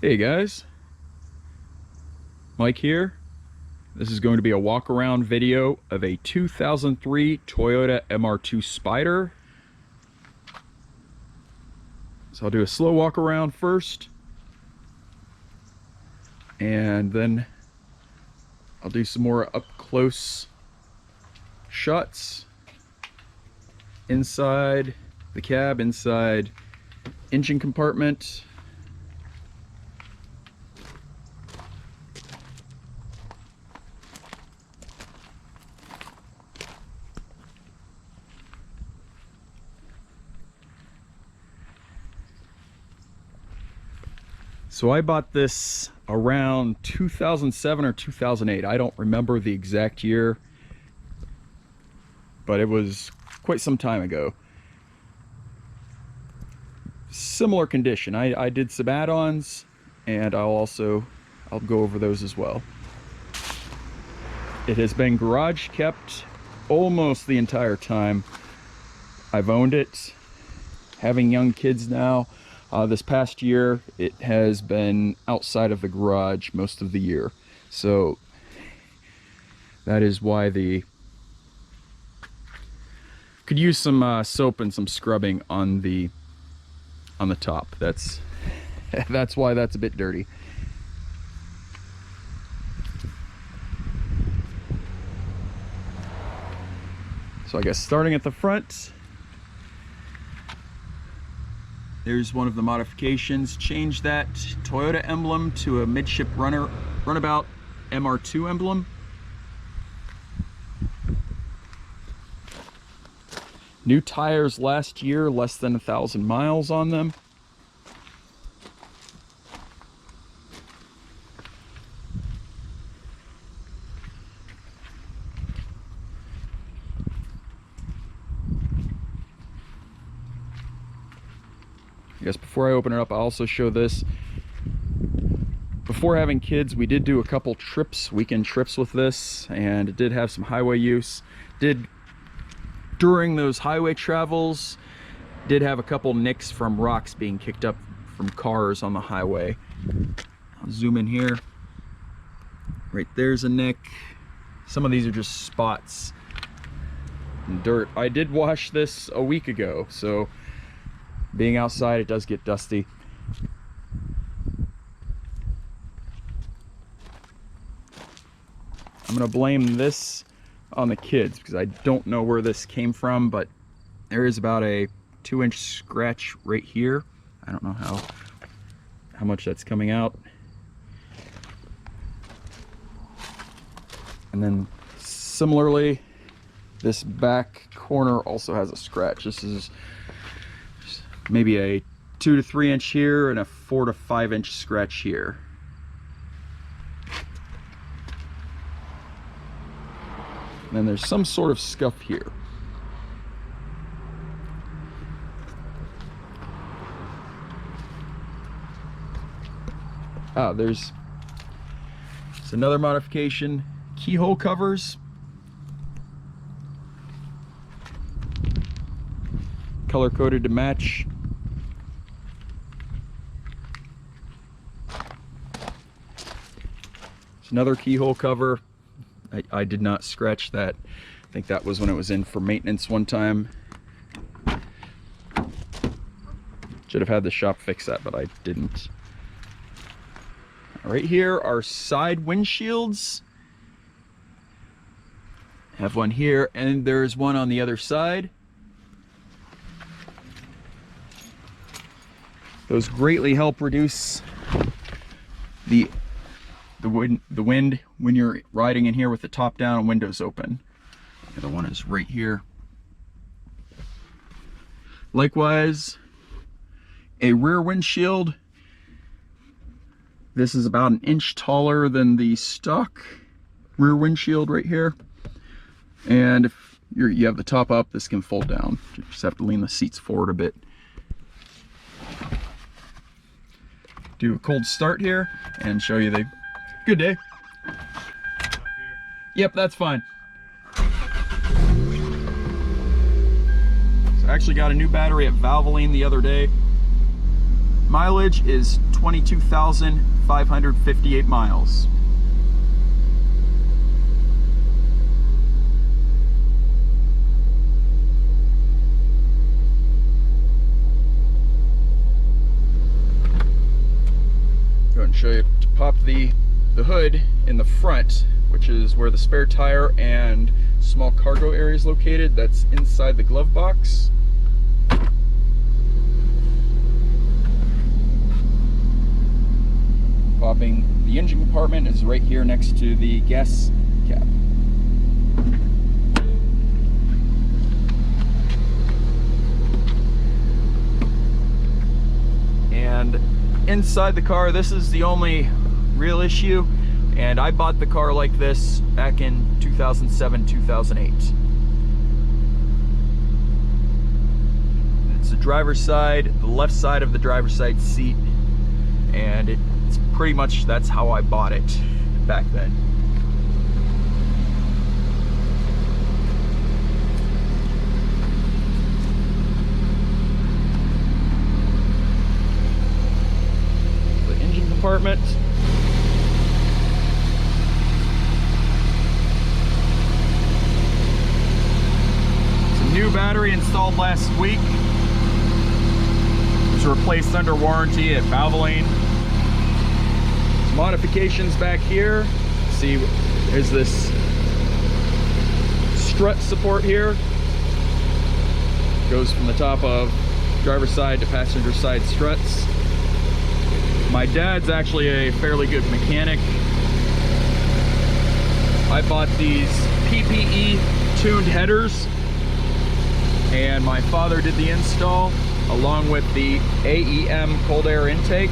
Hey guys, Mike here. This is going to be a walk around video of a 2003 Toyota MR2 Spyder. So I'll do a slow walk around first, and then I'll do some more up close shots inside the cab, inside engine compartment. So I bought this around 2007 or 2008. I don't remember the exact year, but it was quite some time ago. Similar condition. I did some add-ons, and I'll go over those as well. It has been garage kept almost the entire time I've owned it. Having young kids now, this past year it has been outside of the garage most of the year, so that is why could use some soap and some scrubbing on the top. That's why that's a bit dirty. So I guess starting at the front, there's one of the modifications. Changed that Toyota emblem to a midship runabout MR2 emblem. New tires last year, less than 1,000 miles on them. I guess before I open it up, I'll also show this. Before having kids, we did do a couple trips, weekend trips with this, and it did have some highway use. During those highway travels, did have a couple nicks from rocks being kicked up from cars on the highway. I'll zoom in here. Right there's a nick. Some of these are just spots and dirt. I did wash this a week ago, so being outside, it does get dusty. I'm gonna blame this on the kids because I don't know where this came from, but there is about a 2-inch scratch right here. I don't know how much that's coming out. And then similarly, this back corner also has a scratch. This is maybe a 2 to 3 inch here and a 4 to 5 inch scratch here. And then there's some sort of scuff here. There's another modification. Keyhole covers. Color coded to match. It's another keyhole cover. I did not scratch that. I think that was when it was in for maintenance one time. Should have had the shop fix that, but I didn't. Right here are side windshields. Have one here, and there's one on the other side. Those greatly help reduce the wind when you're riding in here with the top down and windows open. The other one is right here. Likewise, a rear windshield. This is about 1 inch taller than the stock rear windshield right here. And if you have the top up, this can fold down. You just have to lean the seats forward a bit. Do a cold start here and show you the good day. Yep, that's fine. So I actually got a new battery at Valvoline the other day. Mileage is 22,558 miles. Go ahead and show you to pop the hood in the front, which is where the spare tire and small cargo area is located. That's inside the glove box. Popping the engine compartment is right here next to the gas cap. And inside the car, this is the only real issue, and I bought the car like this back in 2007, 2008. It's the driver's side, the left side of the driver's side seat, and it's pretty much, that's how I bought it back then. The engine compartment. New battery installed last week. It was replaced under warranty at Valvoline. Modifications back here. See, there's this strut support here. Goes from the top of driver's side to passenger side struts. My dad's actually a fairly good mechanic. I bought these PPE tuned headers, and my father did the install along with the AEM cold air intake.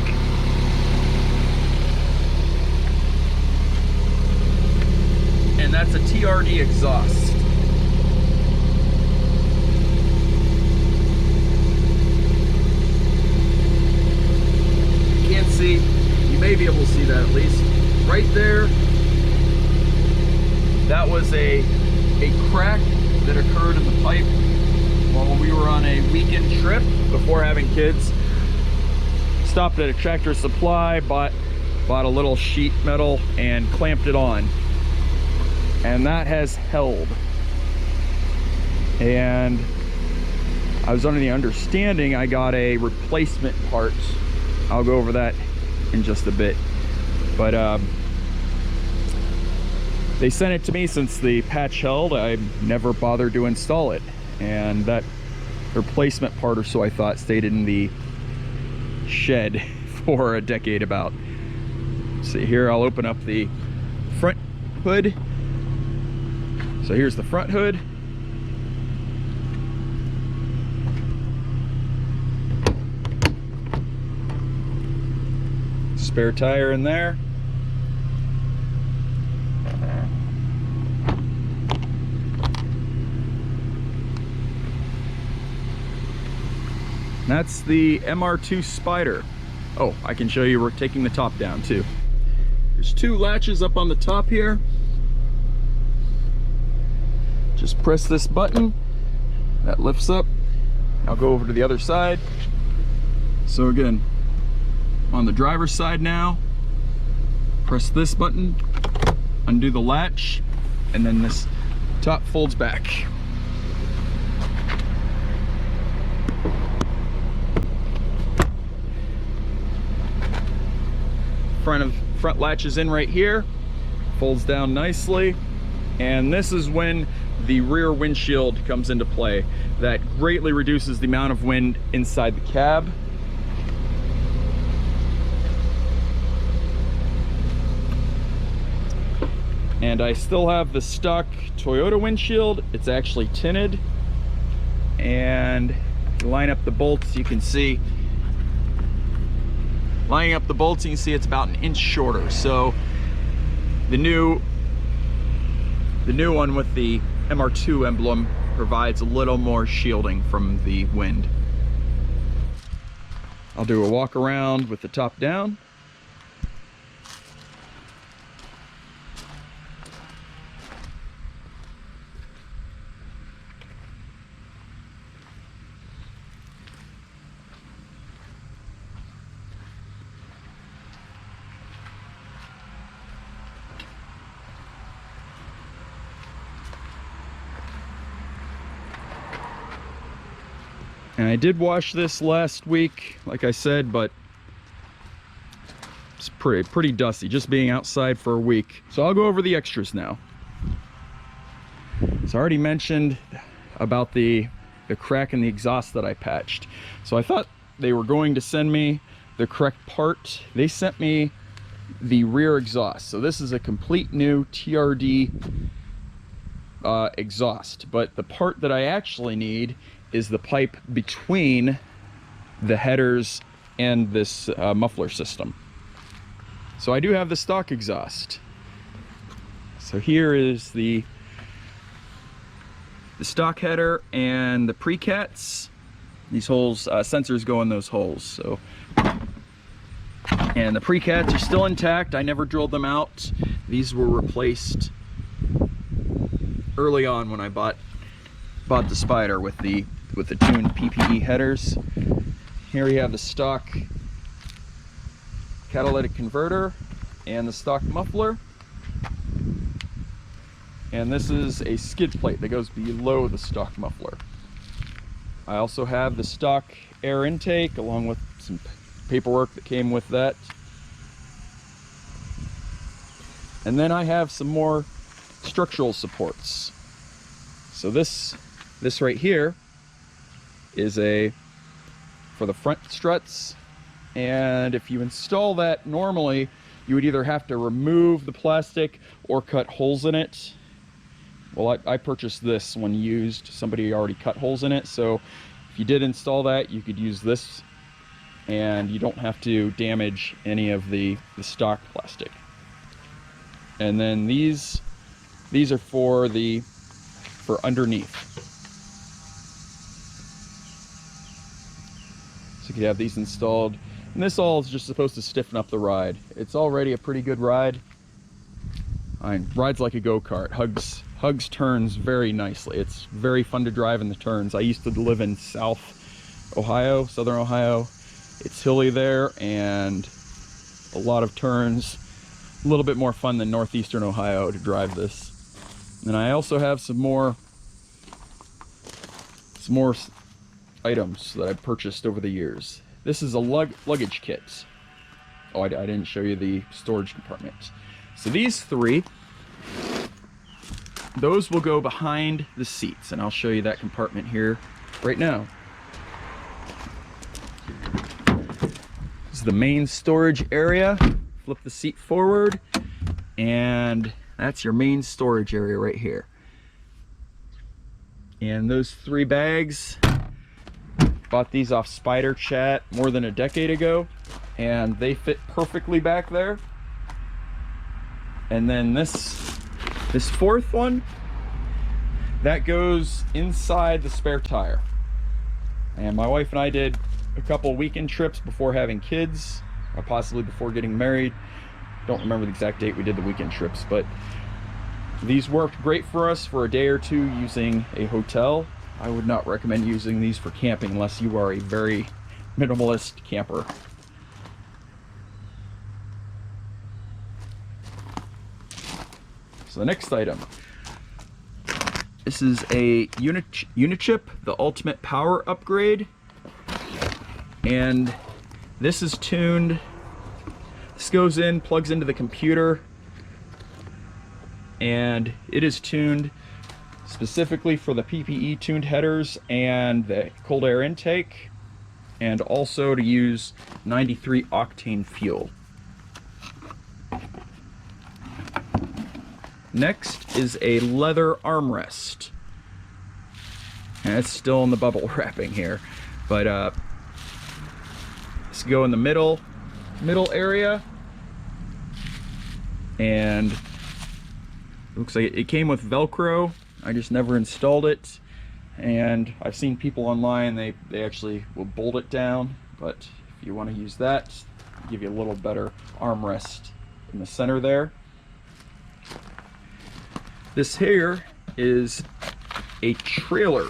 And that's a TRD exhaust. You can't see, you may be able to see that at least. Right there, that was a crack that occurred in the pipe when we were on a weekend trip before having kids. Stopped at a Tractor Supply, bought a little sheet metal and clamped it on, and that has held. And I was under the understanding I got a replacement part. I'll go over that in just a bit, but they sent it to me. Since the patch held, I never bothered to install it, and that replacement part, or so I thought, stayed in the shed for a decade about. See here, I'll open up the front hood. So here's the front hood. Spare tire in there. That's the MR2 Spyder. Oh, I can show you we're taking the top down too. There's two latches up on the top here. Just press this button, that lifts up. I'll go over to the other side. So again, on the driver's side now, press this button, undo the latch, and then this top folds back. Front latch is in right here, folds down nicely, and this is when the rear windshield comes into play. That greatly reduces the amount of wind inside the cab. And I still have the stock Toyota windshield. It's actually tinted, and if you line up the bolts, you can see, lining up the bolts, you can see it's about an inch shorter. So the new one with the MR2 emblem provides a little more shielding from the wind. I'll do a walk around with the top down. And I did wash this last week, like I said, but it's pretty dusty just being outside for a week. So I'll go over the extras now. So I already mentioned about the crack in the exhaust that I patched. So I thought they were going to send me the correct part. They sent me the rear exhaust. So this is a complete new TRD exhaust, but the part that I actually need is the pipe between the headers and this muffler system. So I do have the stock exhaust. So here is the stock header and the precats. These holes, sensors go in those holes. So, and the precats are still intact. I never drilled them out. These were replaced early on when I bought the Spyder with the tuned PPE headers. Here we have the stock catalytic converter and the stock muffler. And this is a skid plate that goes below the stock muffler. I also have the stock air intake along with some paperwork that came with that. And then I have some more structural supports. So this right here is for the front struts. And if you install that normally, you would either have to remove the plastic or cut holes in it. Well, I purchased this one used. Somebody already cut holes in it. So if you did install that, you could use this and you don't have to damage any of the stock plastic. And then these are for underneath. So you could have these installed. And this all is just supposed to stiffen up the ride. It's already a pretty good ride. Rides like a go-kart. Hugs turns very nicely. It's very fun to drive in the turns. I used to live in southern Ohio. It's hilly there and a lot of turns. A little bit more fun than northeastern Ohio to drive this. And I also have some more items that I've purchased over the years. This is a luggage kit. Oh, I didn't show you the storage compartment. So these three, those will go behind the seats, and I'll show you that compartment here right now. This is the main storage area. Flip the seat forward, and that's your main storage area right here. And those three bags, bought these off Spyder Chat more than a decade ago, and they fit perfectly back there. And then this fourth one, that goes inside the spare tire. And my wife and I did a couple weekend trips before having kids, or possibly before getting married. Don't remember the exact date we did the weekend trips, but these worked great for us for a day or two using a hotel. I would not recommend using these for camping unless you are a very minimalist camper. So the next item, this is a Unichip, the Ultimate Power Upgrade, and this is tuned. This goes in, plugs into the computer, and it is tuned specifically for the PPE tuned headers and the cold air intake, and also to use 93 octane fuel. Next is a leather armrest, and it's still in the bubble wrapping here, but let's go in the middle area, and looks like it came with Velcro. I just never installed it, and I've seen people online, they actually will bolt it down, but if you want to use that, it'll give you a little better armrest in the center there. This here is a trailer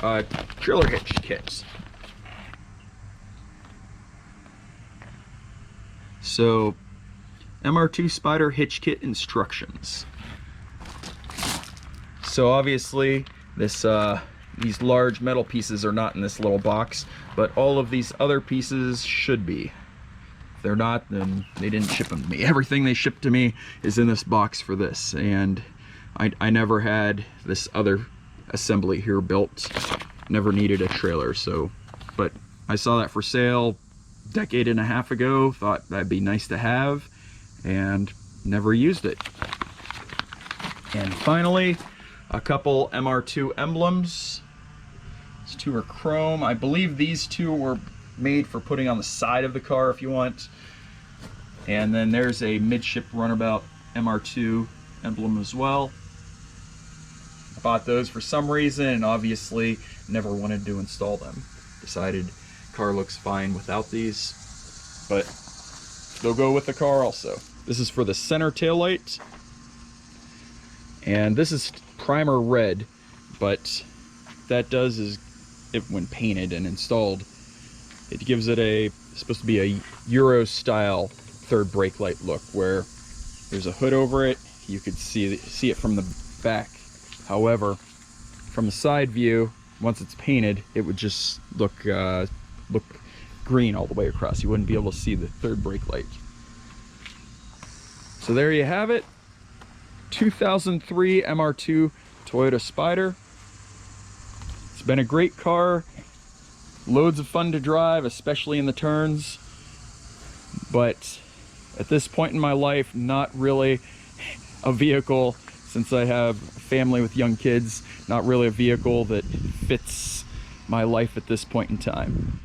hitch kit. So MR2 Spyder hitch kit instructions. So obviously this these large metal pieces are not in this little box, but all of these other pieces should be. If they're not, then they didn't ship them to me. Everything they shipped to me is in this box for this, and I never had this other assembly here built. Never needed a trailer, so, but I saw that for sale a decade and a half ago, thought that'd be nice to have, and never used it. And finally, a couple MR2 emblems. These two are chrome. I believe these two were made for putting on the side of the car if you want. And then there's a midship runabout MR2 emblem as well. I bought those for some reason and obviously never wanted to install them. Decided car looks fine without these, but they'll go with the car also. This is for the center taillight, and this is primer red, but that does is it when painted and installed, it gives it a supposed to be a Euro style third brake light look, where there's a hood over it. You could see it from the back. However, from the side view, once it's painted, it would just look green all the way across. You wouldn't be able to see the third brake light. So there you have it. 2003 MR2 Toyota Spyder. It's been a great car. Loads of fun to drive, especially in the turns. But at this point in my life, not really a vehicle, since I have a family with young kids, not really a vehicle that fits my life at this point in time.